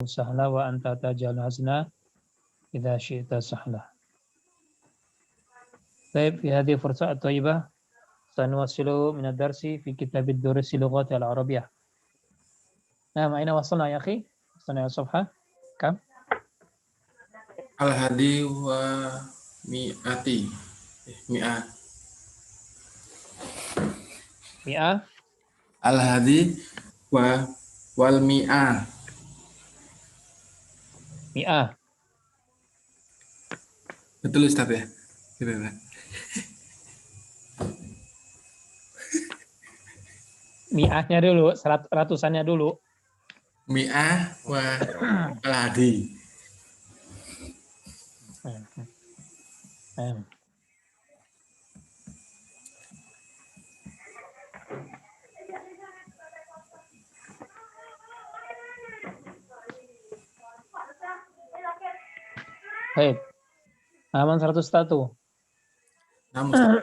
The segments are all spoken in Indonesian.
sahla wa anta tajal hazna idza syi'ta sahla. Baik, fi hadhihi fursah at-thayyibah sanuwassilu min ad-darsi fi kitab ad-durus lughat al-arabiyyah. Nah, aina wasalna ya akhi? Wasalna safha kam? Al-hadi wa mi'ati. Mi'ah. Mi'ah. Al-hadi wa wal mi'ah. Mi'ah. Betul Ustaz ya? Gitu, Ustaz. Mi'ahnya dulu, ratusannya dulu. Mi'ah wa al-hadi. Baik. Halaman 101. Namun Ustaz.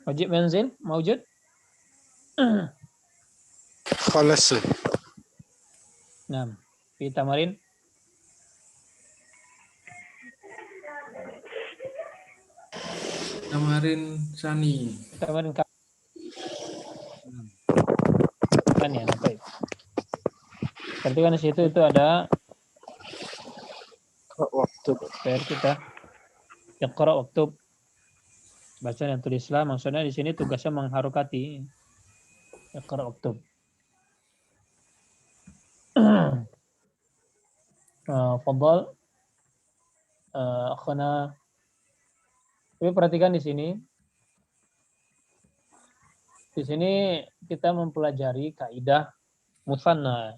Wajib manzil, mawjud? خلاص Nah, fi tamarin. Tamarin Sani. Tamarin kan ya, baik. Berarti kan di situ itu ada waktu PR kita. Iqra uktub. Baca dan tulislah. Maksudnya di sini tugasnya mengharokati. Iqra uktub. Fadhal. Akhana. Tapi perhatikan di sini. Di sini kita mempelajari kaidah musanna.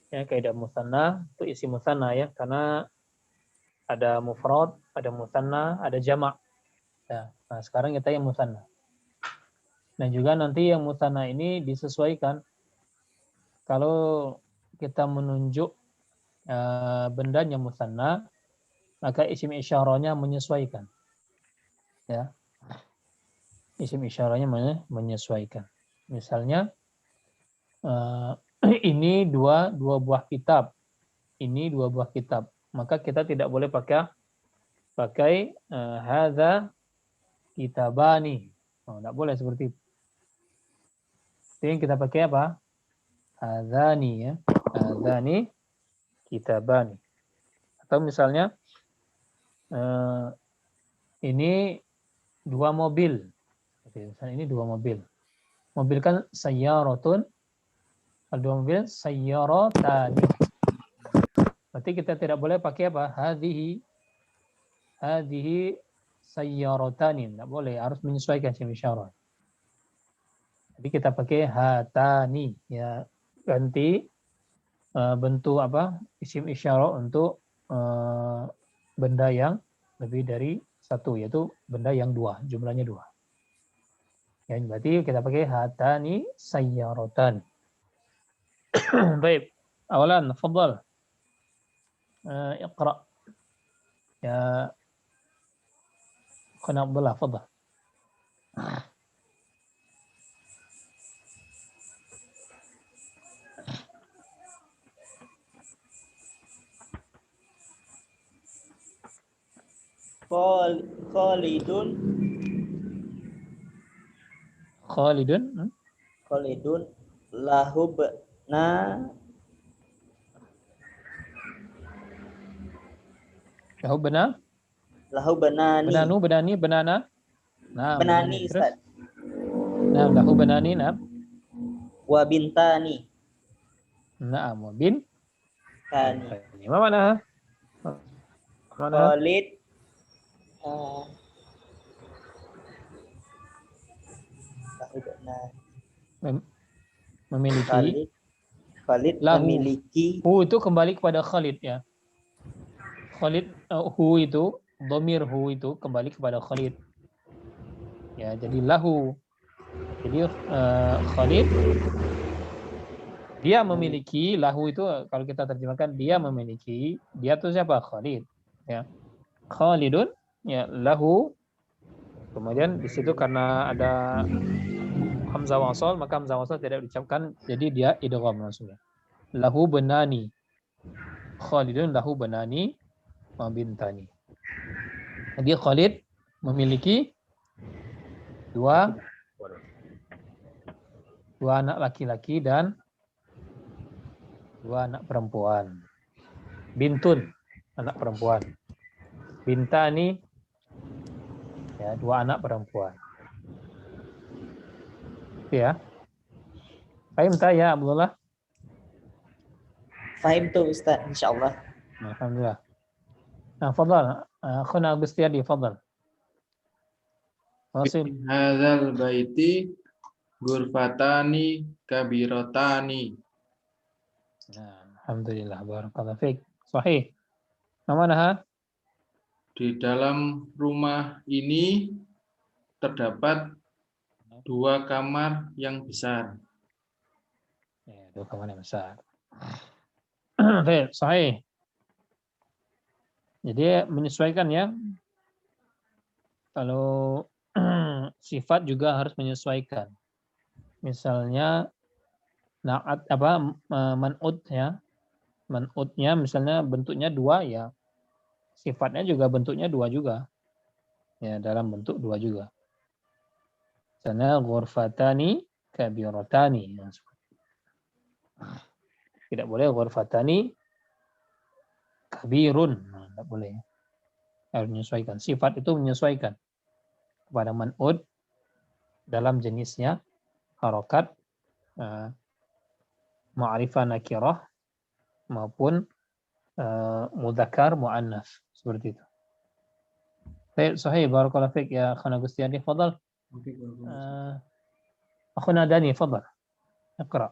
Ya, kaidah musanna itu isi musanna ya, karena ada mufrad, ada musanna, ada jamak. Ya, nah sekarang kita yang musanna. Dan juga nanti yang musanna ini disesuaikan. Kalau kita menunjuk bendanya musanna, maka isim isyarahnya menyesuaikan. Ya. Isim isyarahnya menyesuaikan. Misalnya ini dua buah kitab. Ini dua buah kitab. Maka kita tidak boleh pakai hadza kitabani. Oh, tidak boleh seperti itu. Jadi kita pakai apa? Hadzani ya. Hadzani kitabani. Atau misalnya ini dua mobil. Misalnya ini dua mobil. Mobil kan sayyaratun. Kalau dua mobil sayyaratani. Berarti kita tidak boleh pakai apa? Hadhihi sayyaratani. Tidak boleh, harus menyesuaikan isim isyarah. Jadi kita pakai hatani ya, ganti bentuk apa? Isim isyarah untuk benda yang lebih dari satu, yaitu benda yang dua, jumlahnya dua. Ya, berarti kita pakai hatani sayyaratan. Baik. Awalan, fadhal. Iqra. Ya. Khana Abdullah, fadhal. Khalidun lahubna Benani benana. Nah, benani terus. Ustaz. Nah, lahu benani, nah. Wa bintani. Nah, wa bin Tani. ini mana? Khalid lahubna Memiliki. Khalid Lahu. memiliki. Hu itu kembali kepada Khalid ya. Khalid, hu itu, dhamir hu itu kembali kepada Khalid. Ya, jadi lahu. Jadi Khalid dia memiliki, lahu itu kalau kita terjemahkan dia memiliki, dia itu siapa? Khalid. Ya. Khalidun ya lahu Kemudian di situ karena ada hamzah wasal, maka hamzah wasal tidak diucapkan, jadi dia idgham langsungnya. Lahu benani. Khalidun lahu benani wa bintani. Jadi Khalid memiliki dua anak laki-laki dan dua anak perempuan. Bintun, anak perempuan. Bintani, ya, dua anak perempuan. Ya. Fahim tak ya Abdullah? Fahim tuh Ustaz, insyaallah. Alhamdulillah. Nah, fadal. Akhuna Agustiadi, fadal. Wasil. Hadzal baiti ghurfatani kabirotani. Nah, alhamdulillah, barakallahu fiik. Sahih. Mana? Di dalam rumah ini terdapat 2 kamar yang besar. Ya, dua kamar yang besar. Baik, sahih. Jadi menyesuaikan ya. Kalau sifat juga harus menyesuaikan. Misalnya naat man'ut ya. Man'utnya misalnya bentuknya 2 ya. Sifatnya juga bentuknya 2 juga. Ya, dalam bentuk 2 juga. Misalnya ghurfatani kabirotani. Tidak boleh ghurfatani kabirun. Nah, tidak boleh. Harus menyesuaikan. Sifat itu menyesuaikan kepada man'ud dalam jenisnya, harokat, ma'rifah nakirah, maupun mudzakkar mu'annas. Seperti itu. Baik, sahih. Barakallahu fiik ya Khana Gustiani. Fadal. Akhuna Dani, fadal. اقرأ.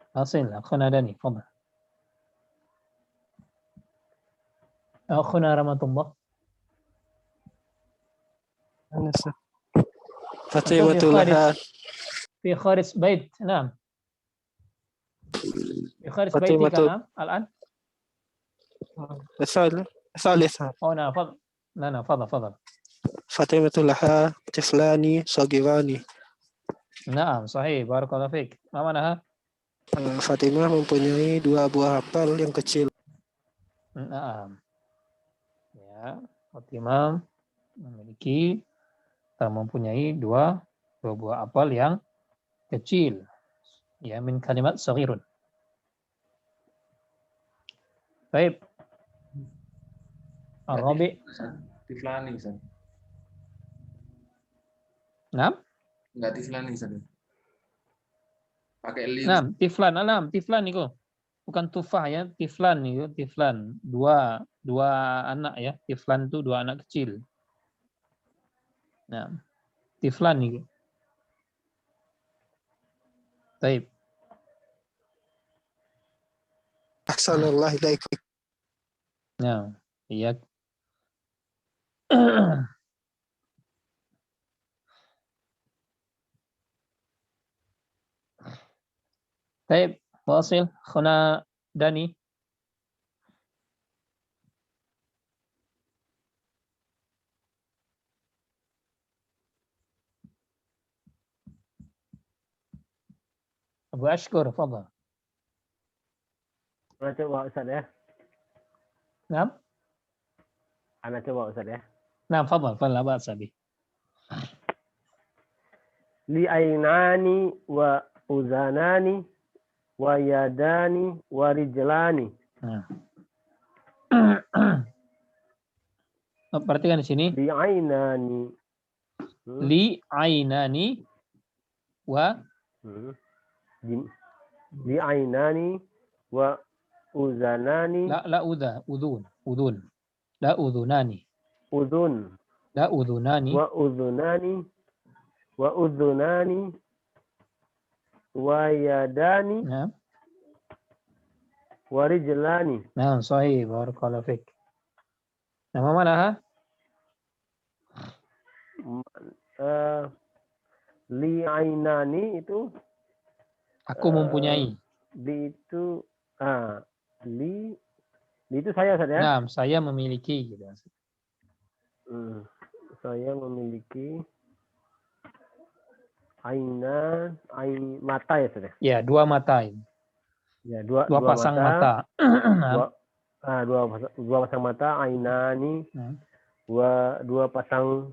أصل أخونا داني تفضل. أخونا رحمة الله. فاطمة لها في خارج بيت. نعم. في خارج بيتك نعم الآن. ثالثا. نعم فضل. نعم فضل. فاطمة لها طفلان صغيران. نعم صحيح. بارك الله فيك. ما معناها؟ Fatimah mempunyai 2 buah apel yang kecil. Nah, ya, Fatimah mempunyai dua buah apel yang kecil. Ya, min kalimat saghirun. Baik. Arabi. Tiflani, Ustaz. Nah? Enggak tiflani, Ustaz. Pakai li. Nah, tiflan itu. Bukan tufah ya, tiflan itu, tiflan. Dua anak ya, tiflan itu 2 anak kecil. Nah, tiflan itu. Baik. Ahsanallah ilaik. Nah, iya. Baik, wasil Khuna Dani. Abu Ashkur, fadhal. Ana coba Ustaz ya. Naam? Ana coba Ustaz ya. Naam, fadhal, la ba'sa bih. Li ainani wa uzanani wa yadani wa rijlani. Nah. Perhatikan di sini. Li ainani. Li ainani wa Li ainani wa uzanani. La udhun. La udhunani. Udhun. La udhunani. Wa udhunani. Wa udhunani. Wa yadani. Nah. Wa rijlani. Nah, sahih. Barakallahu fiik. Nama mana ha? Li ainani itu Aku mempunyai. Li itu li itu saya Ustaz ya. Nah, saya memiliki gitu. Saya memiliki mata ya sudah. Ya, dua mata ini. Ya, Dua pasang mata. Dua pasang mata, ainani, Nah. dua pasang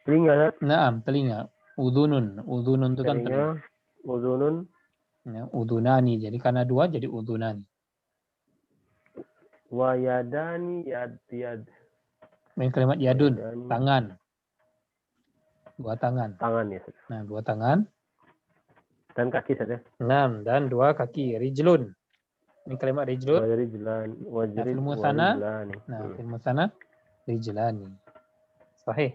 telinga. Naam, telinga. Udhunun itu kan telinga. Udhunun, Ya, udhunani. Jadi karena dua jadi udhunani. wa yadani, yad. Main kalimat yadun, Yadani. tangan. Dua tangan. Tangan ya. Nah, dua tangan. Dan kaki saja. 6 dan dua kaki. Rijlun. Ini kalimat rijlun. Wajrilan, Fil musanna. warijlani. Nah, fil musanna rijlani. Sahih.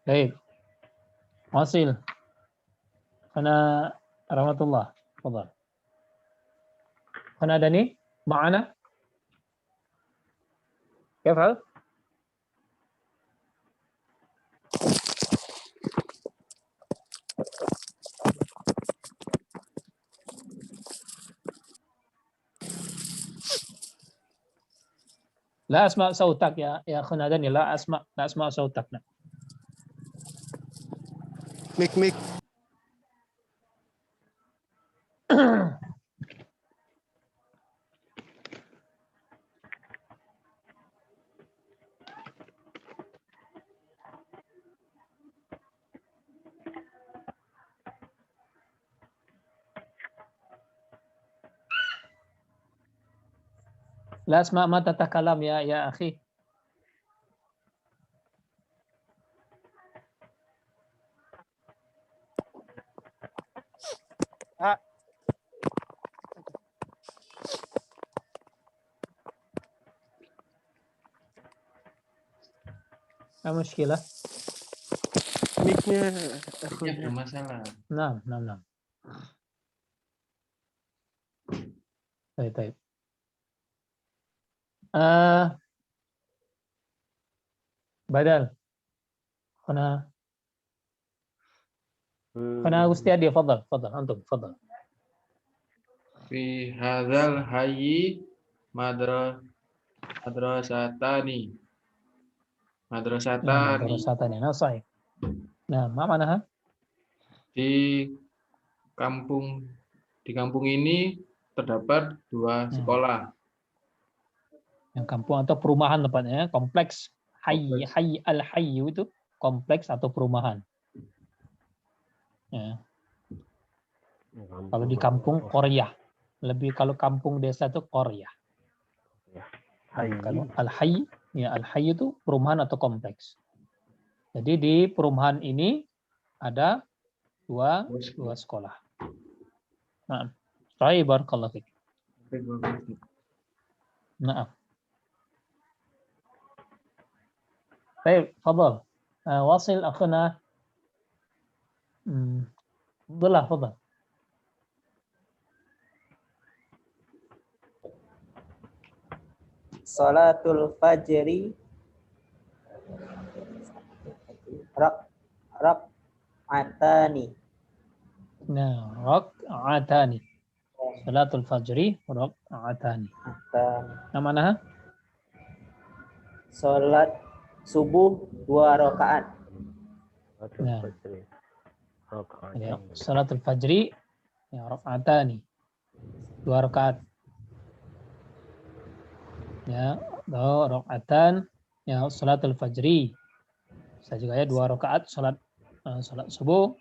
Baik. Wasil. Ana rahmatullah. Tafadhal. Ana Dani معنا كيف هذا؟ لا أسمع صوتك يا أخونا دني لا أسمع صوتك. Mik. لا أسمع ما تتكلم يا أخي. Apa muskilah? Miknya Ini bermasalah. Nah. Baik. Badal. Huna Gustiadi, fadal. Antum, fadal. Fi hadzal hayyi madrasatani. Madrasatani. Nah, sahih. Nah, ma manaha? Di kampung ini terdapat dua sekolah. Yang kampung atau perumahan tempatnya, kompleks. Hayy al-hayy itu kompleks atau perumahan. Ya. Kalau di kampung qaryah. Kalau kampung desa itu qaryah. Kalau al-hayy itu perumahan atau kompleks. Jadi di perumahan ini ada dua sekolah. Nah, barakallahu fiik. Nah. Baik, fadal. Wasil akhuna. Fadal. Salatul fajri rak'atani. Nah, rak'atani. Salatul fajri rak'atani. Nah, mana? Salat subuh 2 rakaat. Nah. Ya, salatul fajri rak'atani. 2 rakaat. Ya, rakaatan ya salatul fajri. Saya juga ya 2 rakaat salat subuh.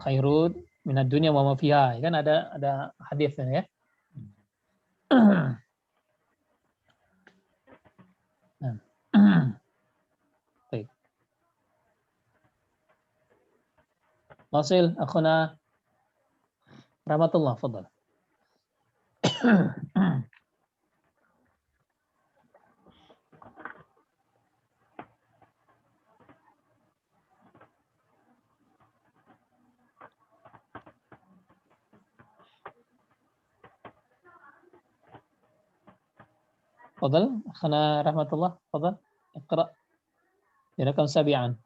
Khairun minad dunya wa ma fiha. Kan ada hadisnya ya. Baik. Wasil akhuna rahmatullah, fadal. تفضل أخنا رحمة الله، تفضل اقرأ رقم 7.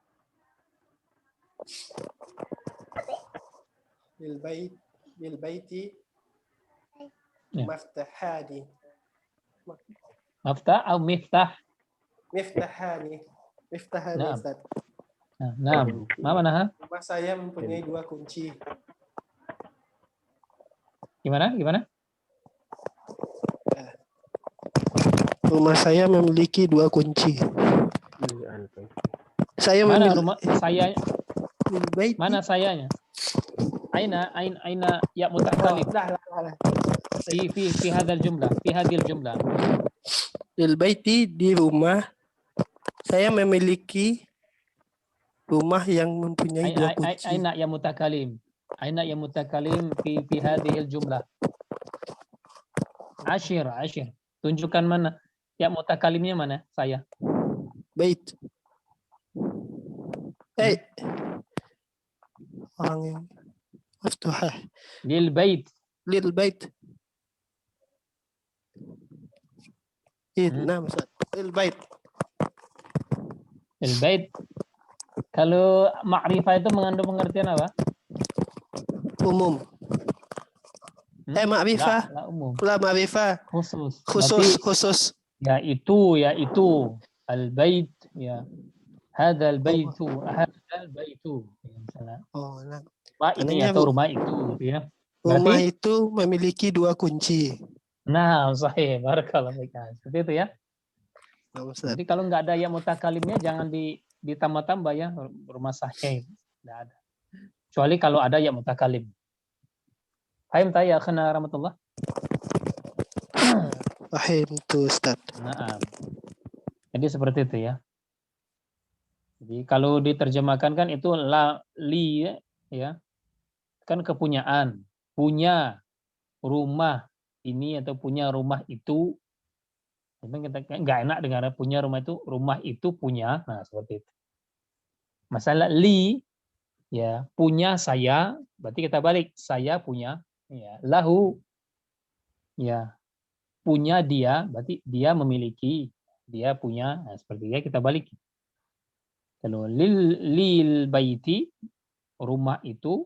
lil baiti Ya. maftahani. Maftah atau miftah? Miftahani. Miftahani, Naam. Ustaz. Nah, ma manaha? Rumah saya mempunyai 2 kunci. Gimana? Gimana? Rumah saya memiliki 2 kunci. Saya Mana memiliki rumah saya? lil baiti. Mana sayanya? Aina ya Oh, mutakalim lah. fi hadzal jumlah, fi hadhil jumlah. Lil baiti, di rumah saya memiliki rumah yang mempunyai 2 kunci. Aina ya mutakalim. Aina ya mutakalim fi hadhil jumlah. Ashir. Tunjukkan mana ya mutakalimnya mana? Saya. Bait. Orang yang maftuhah. Lil bait. Lil bait. Nah, Ustaz. Lil bait. Lil bait. Kalau ma'rifah itu mengandung pengertian apa? Umum. Ma'rifah. La umum. La ma'rifah. Khusus. Khusus. Ya itu. Al bait ya. Hadzal baitu. Hadzal baitu. Ya, misalnya. Oh, nah. Rumah ini atau rumah itu gitu ya. Rumah itu memiliki 2 kunci. Nah, sahih. Barakallahu fiik. Seperti itu ya. Nah, Ustaz. Jadi kalau nggak ada ya mutakalimnya jangan ditambah-tambah ya rumah sahih. Nggak ada. Kecuali kalau ada ya mutakalim. Paham tak ya akhana rahmatullah? Paham tuh, Ustaz. Nah, jadi seperti itu ya. Jadi kalau diterjemahkan kan itu li ya. Kan kepunyaan, punya rumah ini atau punya rumah itu. Kita nggak enak dengar punya rumah itu punya. Nah, seperti itu. Masalah li ya, punya saya, berarti kita balik saya punya ya, lahu ya, punya dia, berarti dia memiliki, dia punya. Nah, seperti itu kita balik. Kalau lil baiti, rumah itu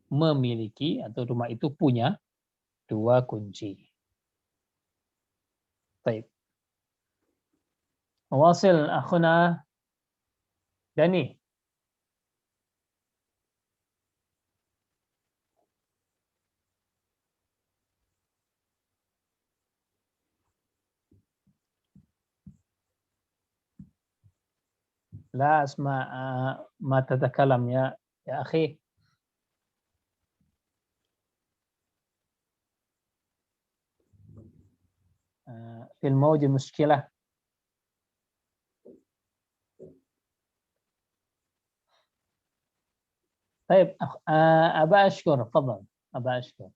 memiliki atau rumah itu punya 2 kunci. Baik. Wasil akhuna Dani. لا أسمع ما تتكلم يا أخي. في الموج مشكلة. طيب أبا أشكر تفضل أبا أشكر.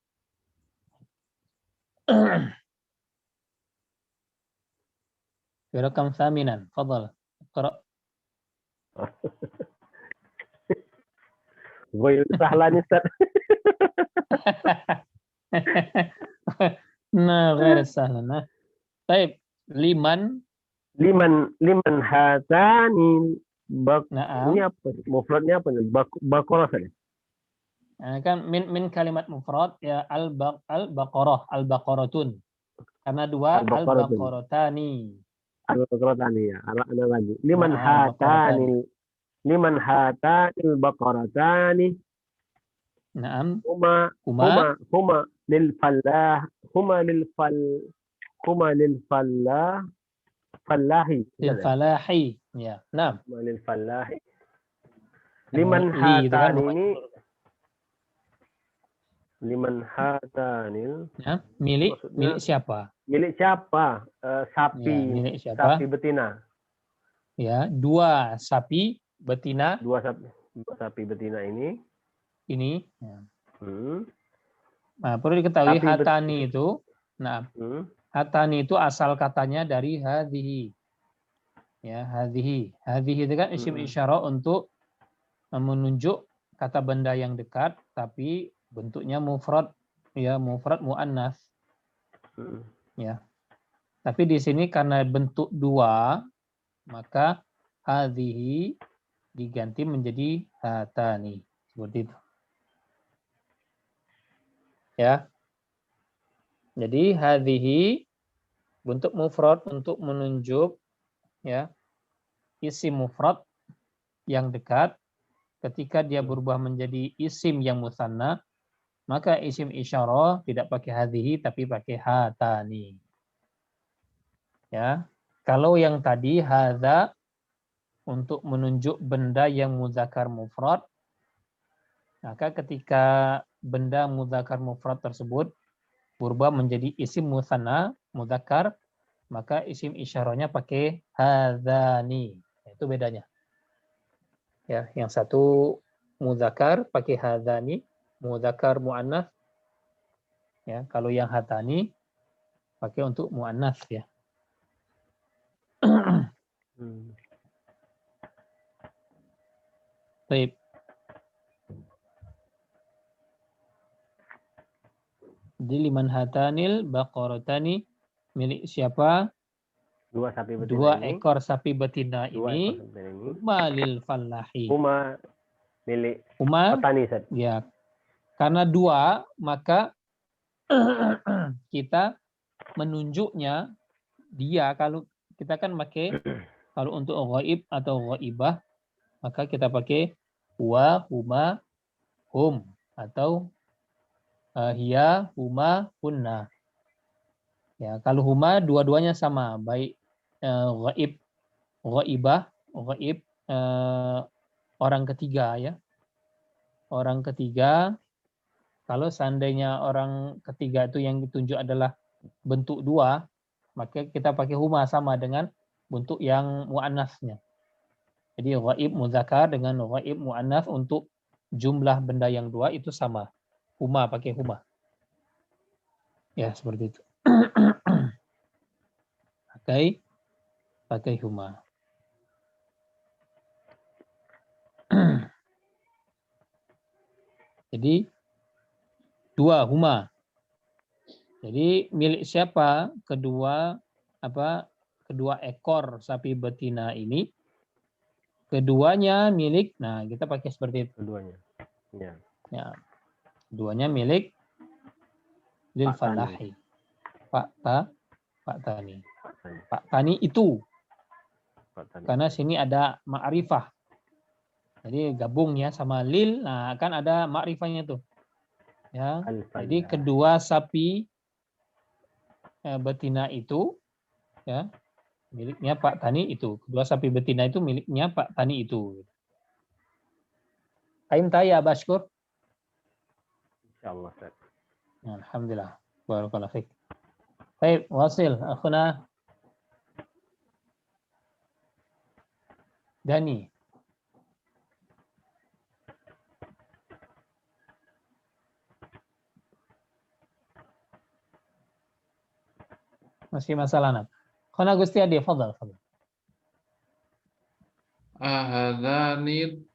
في رقم 8 تفضل اقرأ. Gue sahlan Ustaz. Nah, غير سهل. طيب liman hatani Naam. ini apa? Mufradnya apa nih? Baqarah saja. Kan min kalimat mufrad ya al-baqaratun. Karena 2 al-baqaratani. Al-Baqaratani ya. Ada lagi. Liman hatanil baqaratani. Naam. Huma lil fallahi. Lil falahi. Ya, naam. Lil fallahi. Liman hatanil. Ya, milik siapa? Milik siapa? Sapi. Ya, milik siapa? Sapi betina. Ya, 2 sapi betina. 2 sapi betina ini. Ya. Nah, perlu diketahui hatani itu. Nah, hatani itu asal katanya dari hadhihi. Ya, hadhihi. Hadhihi itu kan isim isyarah untuk menunjuk kata benda yang dekat tapi bentuknya mufrad ya, mufrad muannas. Ya. Tapi di sini karena bentuk 2 maka hadhihi diganti menjadi hatani. Seperti itu. Ya. Jadi hadhihi bentuk mufrad untuk menunjuk ya isim mufrad yang dekat. Ketika dia berubah menjadi isim yang musanna, maka isim isyarah tidak pakai hadhihi tapi pakai hatani. Ya. Kalau yang tadi hadza untuk menunjuk benda yang muzakkar mufrad, maka ketika benda muzakkar mufrad tersebut berubah menjadi isim musanna muzakkar, maka isim isyarahnya pakai hadzani. Itu bedanya. Ya, yang satu muzakkar pakai hadzani, muzakkar muannats. Ya, kalau yang hatani pakai untuk muannats ya. Baik. Jadi liman hatanil baqaratani, milik siapa? Dua sapi betina Dua ini. ekor sapi betina Dua ini. ekor sapi betina ini. Malil fallahi. Huma milik Huma, petani, Ustaz. ya. Karena dua, maka kita menunjuknya dia. Kalau kita kan pakai, kalau untuk ghaib atau ghaibah, maka kita pakai wa, huma, hum. Atau hiya, huma, hunna. Ya, kalau huma dua-duanya sama, baik ghaib, ghaibah, ghaib orang ketiga ya. Orang ketiga, kalau seandainya orang ketiga itu yang ditunjuk adalah bentuk dua, maka kita pakai huma sama dengan bentuk yang muannasnya. Jadi ghaib muzakkar dengan ghaib muannats untuk jumlah benda yang dua itu sama. Huma pakai huma. Ya, seperti itu. Pakai huma. Jadi dua huma. Jadi milik siapa kedua ekor sapi betina ini? Keduanya milik. Nah, kita pakai seperti itu. Keduanya. Ya. Ya. Keduanya milik lil falahi. Pak Tani. Pak Tani itu. Karena sini ada ma'rifah. Jadi gabung ya sama lil, nah kan ada ma'rifahnya tuh. Ya. Jadi kedua sapi betina itu ya miliknya Pak Tani itu. Kedua sapi betina itu miliknya Pak Tani itu. Aim ya Bashkur. Insyaallah, Ustaz. Alhamdulillah. Barakallahu fiik. Baik, wasil akhuna Dani. Masih masalah nak? Khana Gusti Adi, fadal. Ahadzani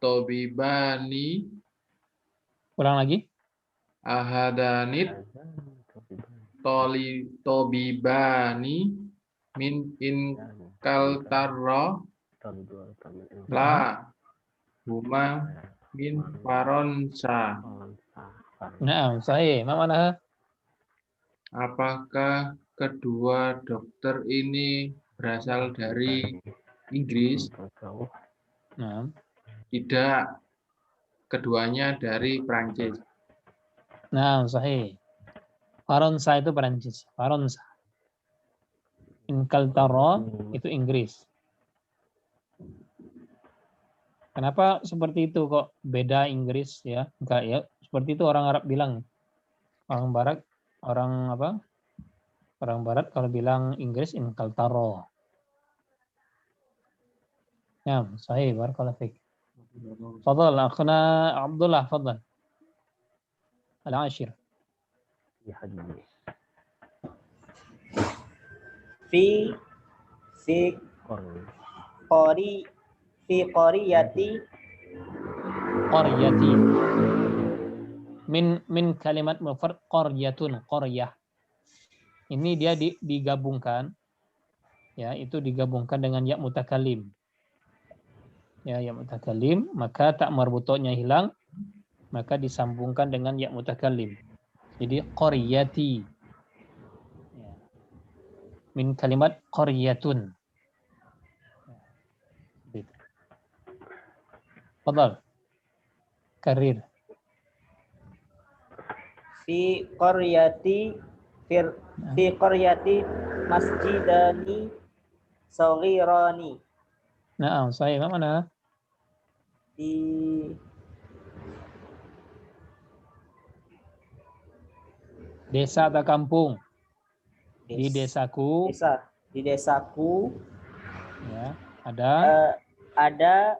tobibani. Ulang lagi. Ahadanit tobibani min inkaltarro la huma min faronsa. Nah, sahih. Ma mana? Apakah kedua dokter ini berasal dari Inggris? Nah. Tidak. Keduanya dari Prancis. Nah, sahih. Faransa itu Perancis. Faransa. Inkaltaro itu Inggris. Kenapa seperti itu kok beda Inggris ya? Enggak ya. Seperti itu orang Arab bilang. Orang Barat, orang Barat kalau bilang Inggris Inkaltaro. Ya, sahih. Barakallahu fiik. Fadal, akhuna Abdullah, fadal. Al-ashir. Ya, habibi. Fi qariyati min kalimat mufrad qaryatun, qaryah. Ini dia digabungkan ya, itu digabungkan dengan ya mutakallim. Ya mutakallim, maka tak marbutnya hilang, maka disambungkan dengan ya mutakallim. Jadi qaryati. Ya. Min kalimat qaryatun. Gitu. Fadal. Karir. Fi qaryati fi qaryati masjidani saghirani. Nah, saya mana? Di Desa atau kampung? Di desa, desaku di desaku ya, ada ada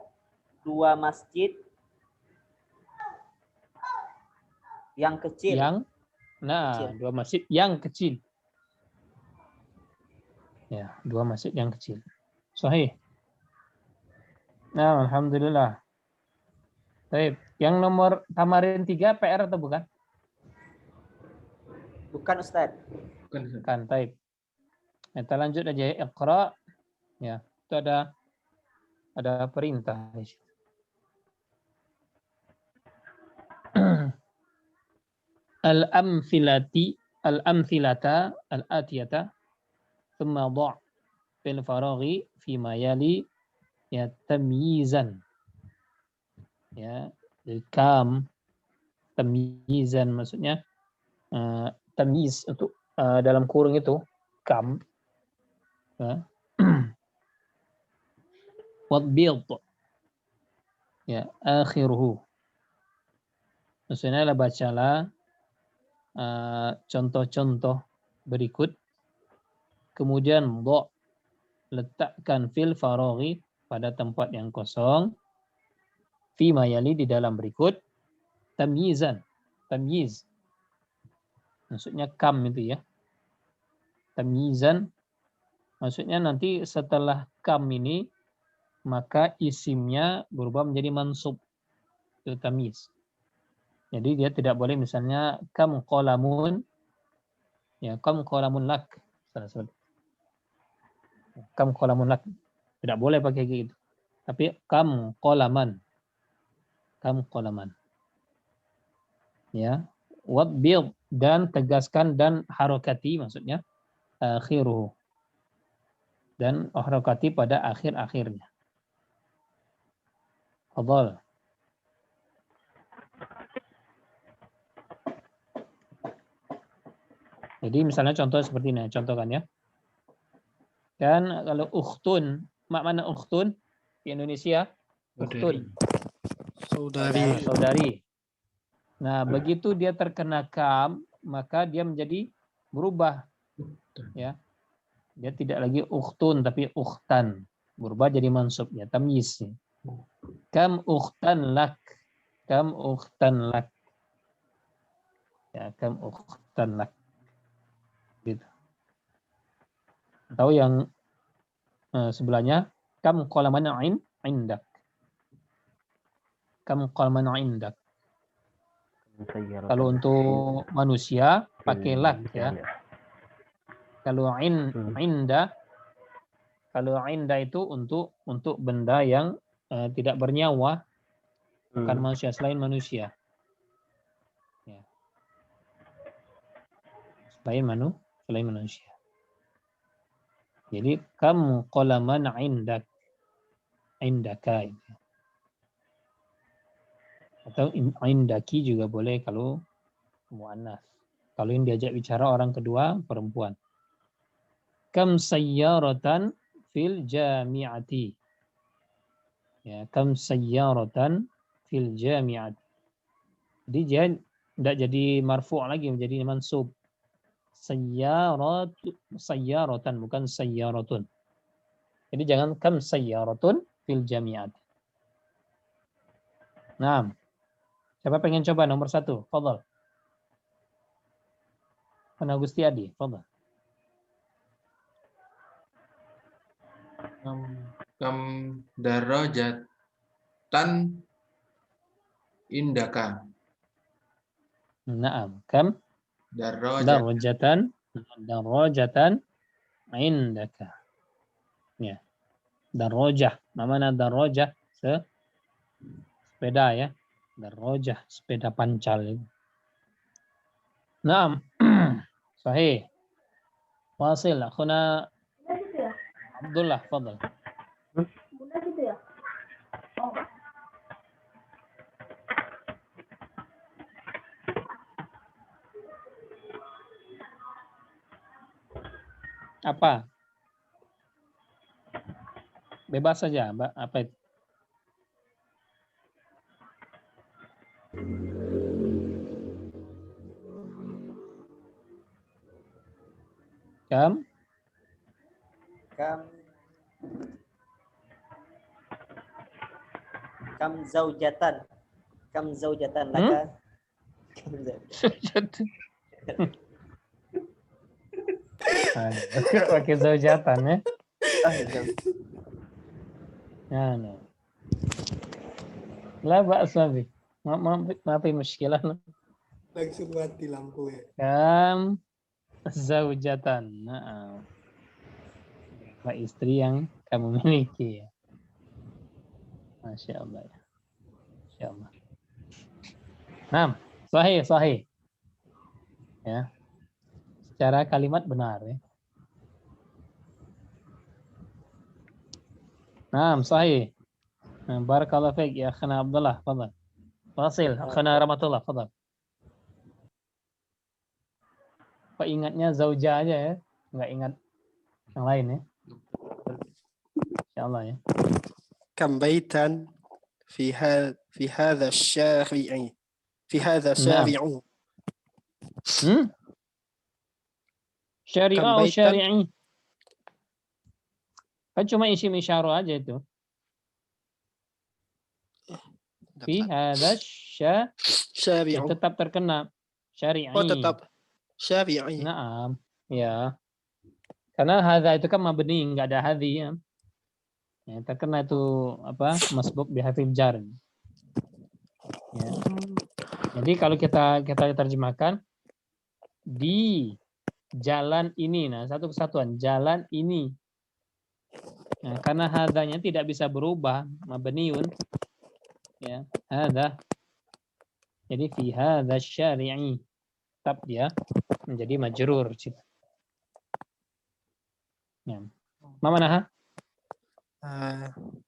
2 masjid yang kecil. Nah, 2 masjid yang kecil. Ya, 2 masjid yang kecil. Sahih. Nah, alhamdulillah. Baik, yang nomor tamarin 3 PR atau bukan? Bukan Ustaz. Bukan, baik. Kita lanjut aja ya, Iqra. Ya, itu ada perintah di situ. Al-amthilata al-atiyata thumma dha' fil faraghi fi ma yali ya tamyizan. Ya, jadi kam tamyizan maksudnya tamyiz untuk dalam kurung itu kam ya. Wadbid ya akhiruhu. Maksudnya bacalah contoh-contoh berikut, kemudian letakkan fil faraghi pada tempat yang kosong, fi mayali di dalam berikut, tamyizan, tamyiz. Maksudnya kam itu ya. Tamyizan maksudnya nanti setelah kam ini maka isimnya berubah menjadi mansub. Itu tamyiz. Jadi dia tidak boleh misalnya kam qalamun ya, kam qalamun lak. Kam qalamun lak. Tidak boleh pakai gitu. Tapi kam qalaman. Kam qalaman. Ya. Wadbid dan tegaskan dan harokati maksudnya akhiruhu. Dan harokati pada akhir-akhirnya. Fadhal. Jadi misalnya contoh seperti ini, contohkan ya. Dan kalau ukhtun, mana ukhtun di Indonesia? Ukhtun. Saudari. Saudari. Nah, begitu dia terkena kam, maka dia menjadi berubah. Ya. Dia tidak lagi ukhtun tapi ukhtan. Berubah jadi mansub ya, tamyiz. Kam ukhtan lak. Kam ukhtan lak. Ya, kam ukhtan lak. Gitu. Atau yang sebelahnya kam qalaman indak. Kam qalaman indak. Kalau untuk manusia pakai lak ya. Kalau inda itu untuk benda yang tidak bernyawa, bukan manusia, selain manusia. Ya. Selain manusia. Jadi kam qalaman indaka. Atau indaki juga boleh kalau muannas. Kalau yang diajak bicara orang kedua perempuan. Kam sayyaratan fil jami'ati. Ya, kam sayyaratan fil jami'ati. Jadi dia tidak jadi marfu' lagi, menjadi mansub. Sayyaratan bukan sayyaratun. Jadi jangan kam sayyaratun fil jami'ati. Nah, siapa pengen coba nomor 1? Fadhal. Pana Gustiadi, fadhal. Kam darajatan indaka. Naam, kam darajatan indaka. Ya. Darajah. Mana darajah? Sepeda ya. Darajah, sepeda pancal. Naam. Sahih. Wasil. Akhuna Abdullah, fadal. Apa? Bebas saja, Mbak. Apa itu? Kam? Kam zaujatan. Kam zaujatan laka. Kam zaujatan. Pakai zaujatan ya. Ya, no. La ba'sa bi. Ma fi muskilah. Langsung mati lampu ya. Kam zaujatan. Nah, apa istri yang kamu miliki ya. Masya Allah ya. Masya Allah. Nah, sahih. Ya. Secara kalimat benar ya. Nah, sahih. Barakallahu fiik ya akhana Abdullah, fadal. Fasil, akhana Rahmatullah, fadal. Kok ingatnya zauja aja ya, nggak ingat yang lain ya. Insyaallah ya. Kam baitan fi hadha syari'i. Fi hadha syari'u. Syari'ah Kam atau baitan? syari'i? Kan cuma isim isyarah aja itu. Fi hadha syari'u. tetap terkena syari'i. Oh, tetap syari'i. Naam, ya. Karena hadza itu kan mabni, enggak ada hadhi ya. Ya, terkena itu apa? Masbuk bihafil jar. Ya. Jadi kalau kita terjemahkan di jalan ini, nah satu kesatuan jalan ini. Nah, karena hadzanya tidak bisa berubah, mabniun. Ya, hadza. Jadi fi hadza syari'i. Tetap dia menjadi majrur. Ya. Mana?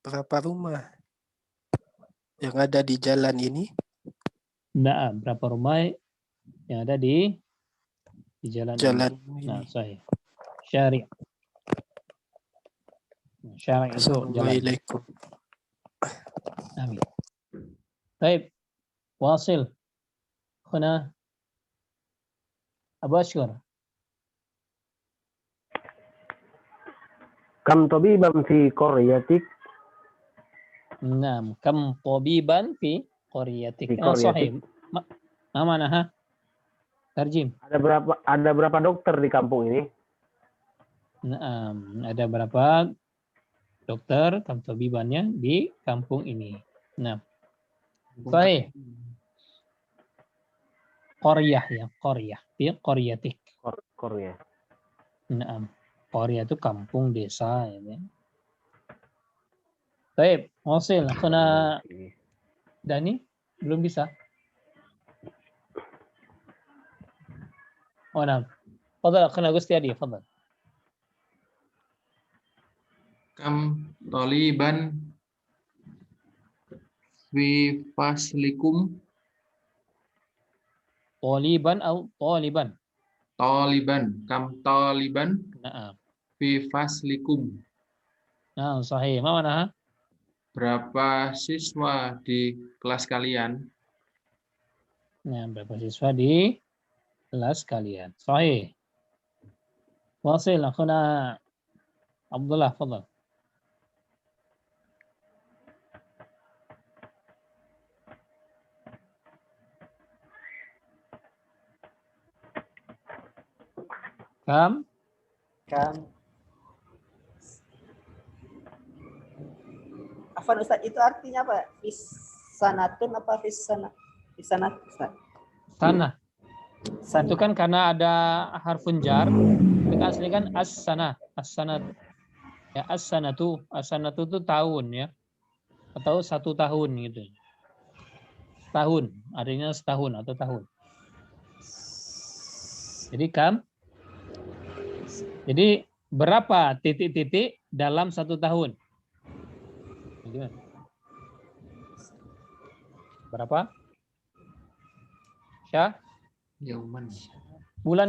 Berapa rumah yang ada di jalan ini? Nah, berapa rumah yang ada di jalan ini? Nah, sahih. Syari'. Syari' itu jalan. Assalamualaikum. Amin. Baik. Wasil. Huna Abu Ashkur. Kam tabiban fi qaryatik. Naam, kam tabiban fi qaryatik. Fi qaryatik. Sahih. Mana? Tarjim. Ada berapa dokter di kampung ini? Naam, ada berapa dokter kam tabibannya di kampung ini. Nah. Sahih. Qaryah ya, qaryah. Fi qaryatik. Korea. Naam. Qaryah itu kampung, desa ya. Baik, Wasil, akhuna Dani belum bisa. Oh, nah. Fadal akhuna Gustiadi, fadal. Kam taliban fi faslikum. Taliban atau taliban? Taliban. Kam taliban Naam. fi faslikum. Nah, sahih. Mana? Berapa siswa di kelas kalian? Nah, berapa siswa di kelas kalian? Sahih. Wasil, akhuna Abdullah, fadal. Kam? Afan Ustaz, itu artinya apa? Fisanatun apa fisanat? Fisanat Ustaz. Sana. Itu kan karena ada harfun jar. Itu kan asli kan as-sana. As-sanat. Ya, as-sanatu. As-sanatu itu tahun ya. Atau 1 tahun gitu. Tahun. Artinya setahun atau tahun. Jadi jadi berapa titik-titik dalam 1 tahun? Gimana? Berapa? Syah? Yauman. Bulan